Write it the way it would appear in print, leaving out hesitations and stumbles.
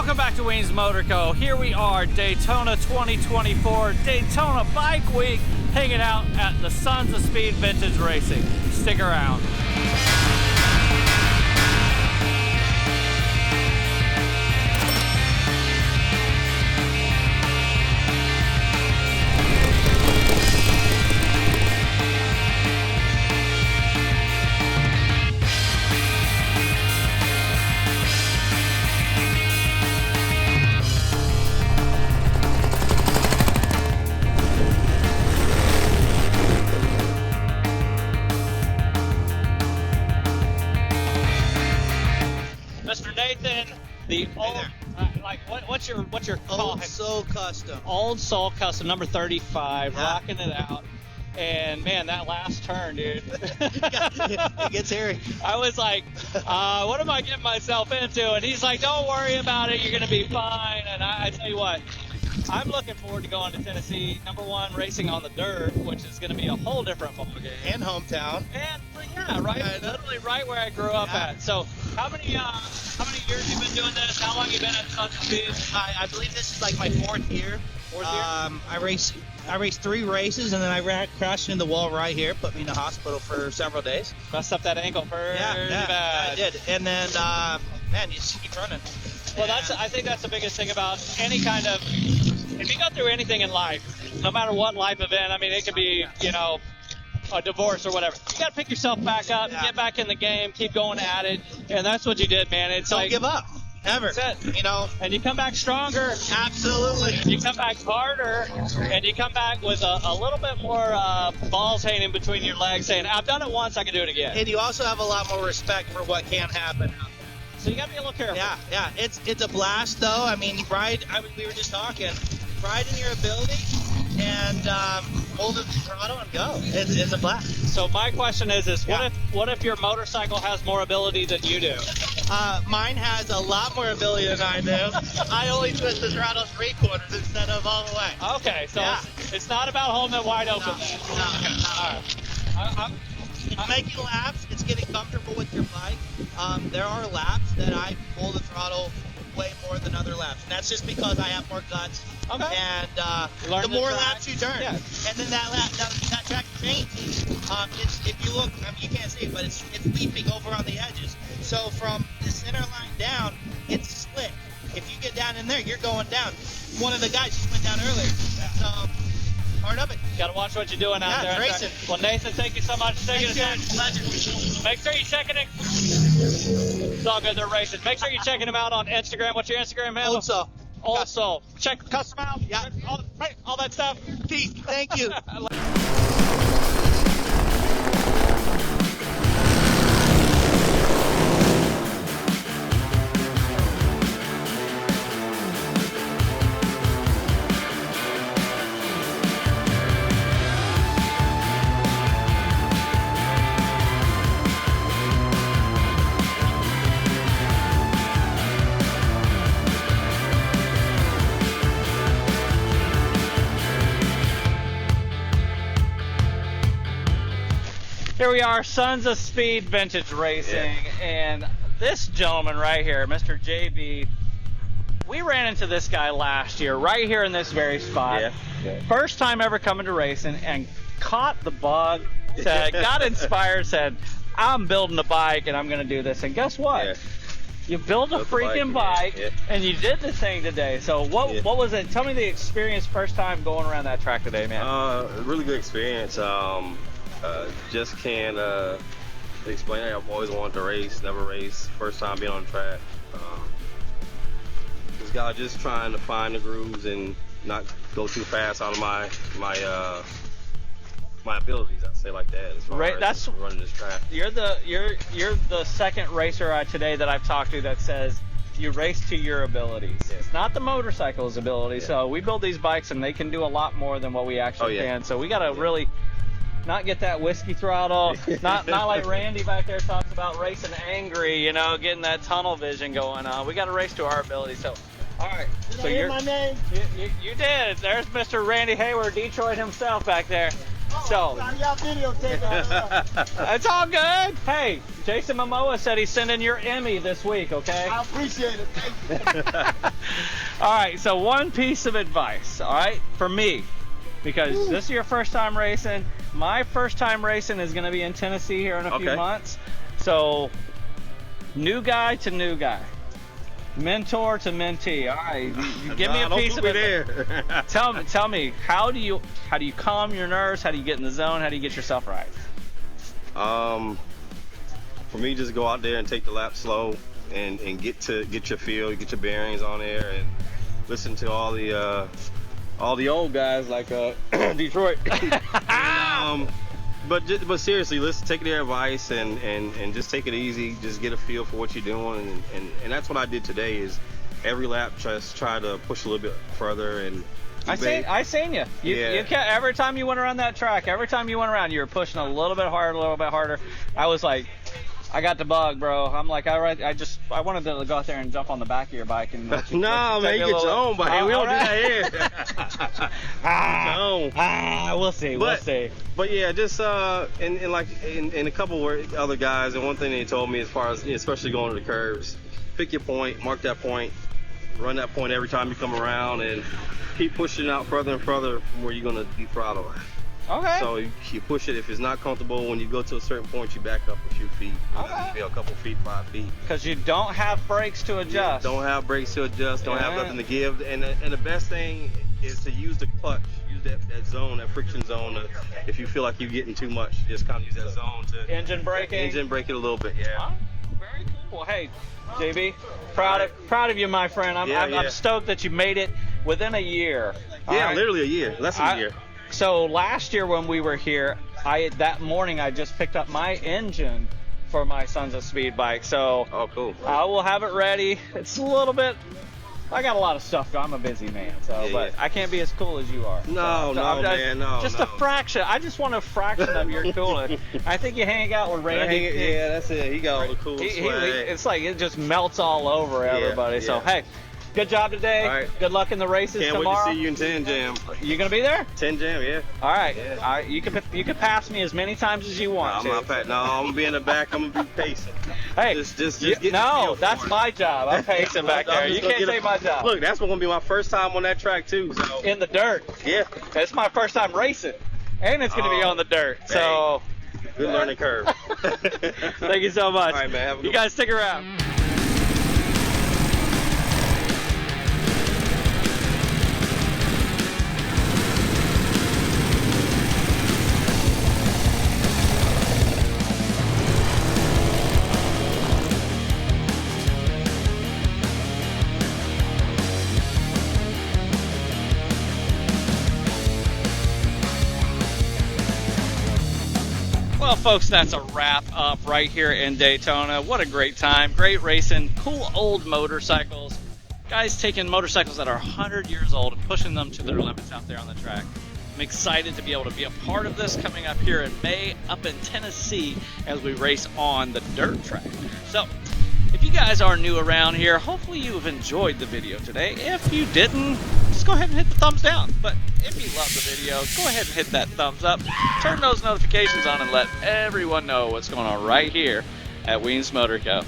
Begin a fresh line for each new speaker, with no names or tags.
Welcome back to Weems Motor Co. Here we are, Daytona 2024, Daytona Bike Week, hanging out at the Sons of Speed Vintage Racing. Stick around. Mr. Nathan, the old, what's your call?
Old Soul Custom.
Old Soul Custom, number 35,
Yeah.
rocking it out. And man, that last turn, dude.
It gets hairy.
I was like, what am I getting myself into? And he's like, don't worry about it, you're gonna be fine. And I tell you what, I'm looking forward to going to Tennessee, #1 racing on the dirt, which is gonna be a whole different ball game.
And hometown.
And yeah, right, literally right where I grew up at. So how many years you been doing this? How long you been at Sons of Speed?
I believe this is like my fourth year.
Fourth year?
I raced 3 races and then I crashed into the wall right here, put me in the hospital for several days.
Messed up that ankle pretty bad.
I did. And then, man, you just keep running.
Well, I think that's the biggest thing about any kind of, if you go through anything in life, no matter what life event, I mean, it could be, you know, a divorce or whatever. You got to pick yourself back up, get back in the game, keep going at it, and that's what you did, man. It's
Don't
like,
give up. Ever.
That's it.
You know?
And you come back stronger.
Absolutely.
You come back harder, and you come back with a little bit more balls hanging between your legs, saying, I've done it once, I can do it again.
And you also have a lot more respect for what can happen out there.
So you got to be a little careful.
Yeah. It's a blast, though. I mean, we were just talking. Pride in your ability and hold the throttle and go. It's a blast.
So my question is what if your motorcycle has more ability than you do?
Mine has a lot more ability than I do. I only twist the throttle 3/4 instead of all the way.
Okay, so it's not about holding it wide open.
No. It's making laps. It's getting comfortable with your bike. There are laps that I pull the throttle way more than other laps, and that's just because I have more guts.
Okay.
And the more laps you turn, and then that track changes. If you look, I mean, you can't see it, but it's leaping over on the edges. So from the center line down, it's slick. If you get down in there, you're going down. One of the guys just went down earlier. So hard of it.
Got to watch what you're doing out there.
Racing.
Well, Nathan, thank you so much for taking the time.
Pleasure.
Make sure you're checking it. It's all good, they're racing. Make sure you're checking them out on Instagram. What's your Instagram handle?
Old Soul.
Old Soul. Check custom out.
Yeah.
All that stuff.
Peace. Thank you.
Here we are, Sons of Speed Vintage Racing, and this gentleman right here, Mr. JB, we ran into this guy last year, right here in this very spot. First time ever coming to racing, and caught the bug, got inspired, said, I'm building a bike and I'm going to do this. And guess what? You built a freaking bike, and you did the thing today. So what was it? Tell me the experience first time going around that track today, man.
Really good experience. Just can't explain it. I've always wanted to race, never raced. First time being on the track. Just trying to find the grooves and not go too fast out of my abilities. I'd say like that. As far as running this track.
You're the second racer today that I've talked to that says you race to your abilities. It's not the motorcycle's ability. So we build these bikes and they can do a lot more than what we actually can. So we got to really not get that whiskey throttle, not like Randy back there talks about racing angry, you know, getting that tunnel vision going on. We got to race to our ability. So, all right. So
Did I hear my name?
You did. There's Mr. Randy Hayward, Detroit himself back there. So
I got videotape on.
it's all good. Hey, Jason Momoa said he's sending your Emmy this week, okay?
I appreciate it. Thank you.
All right, so one piece of advice, all right, for me, because this is your first time racing. My first time racing is going to be in Tennessee here in a few months. So, new guy to new guy, mentor to mentee. All right, you give me a piece of it. Tell me, how do you calm your nerves? How do you get in the zone? How do you get yourself right?
For me, just go out there and take the lap slow, and get your feel, get your bearings on there, and listen to all the old guys like Detroit. But seriously, let's take their advice and just take it easy. Just get a feel for what you're doing, and that's what I did today. Is every lap just try to push a little bit further. And
I seen you. You kept, every time you went around that track, every time you went around, you were pushing a little bit harder. I was like, I got the bug, bro. I'm like, all right, I wanted to go out there and jump on the back of your bike and let you,
no, man, you get your own bike. We don't do that here.
We'll see.
But yeah, just in a couple of other guys, and one thing they told me as far as especially going to the curves, pick your point, mark that point, run that point every time you come around, and keep pushing out further and further from where you're gonna be throttle at.
Okay.
So you push it. If it's not comfortable, when you go to a certain point, you back up a few feet. Maybe a couple feet, 5 feet.
Because you don't have brakes to adjust.
Don't have brakes to adjust. Don't have nothing to give. And the best thing is to use the clutch. Use that zone, that friction zone. If you feel like you're getting too much, just kind of use that zone to
engine braking.
Engine brake it a little bit. Yeah.
Oh, very cool. Well, hey, JB, proud of you, my friend. I'm stoked that you made it within a year.
Yeah, literally a year. Less than a year.
So last year when we were here, that morning I just picked up my engine for my Sons of Speed bike. So
cool.
I will have it ready. It's a little bit. I got a lot of stuff. I'm a busy man, but I can't be as cool as you are.
No,
Just a fraction. I just want a fraction of your coolness. I think you hang out with Randy.
Yeah, that's it. He got all the cool swag.
It's like it just melts all over everybody. So hey. Good job today.
All right.
Good luck in the races tomorrow.
Can't wait to see you in 10 Jam.
You gonna be there?
10 Jam, yeah.
All right.
Yeah.
All right. You can pass me as many times as you want.
I'm gonna be in the back. I'm gonna be pacing.
Hey,
just get
that's my job. I'm pacing back there. You can't say my job.
Look, that's gonna be my first time on that track too. So.
In the dirt.
Yeah.
It's my first time racing, and it's gonna be on the dirt.
Dang.
So.
Good learning curve.
Thank you so much.
All right, man. Have a good
You guys stick around. Well, folks, that's a wrap up right here in Daytona. What a great time. Great racing. Cool old motorcycles. Guys taking motorcycles that are 100 years old and pushing them to their limits out there on the track. I'm excited to be able to be a part of this coming up here in May up in Tennessee as we race on the dirt track. So, if you guys are new around here, hopefully you've enjoyed the video today. If you didn't, just go ahead and hit the thumbs down. But if you love the video, go ahead and hit that thumbs up. Turn those notifications on and let everyone know what's going on right here at Weems Motor Co.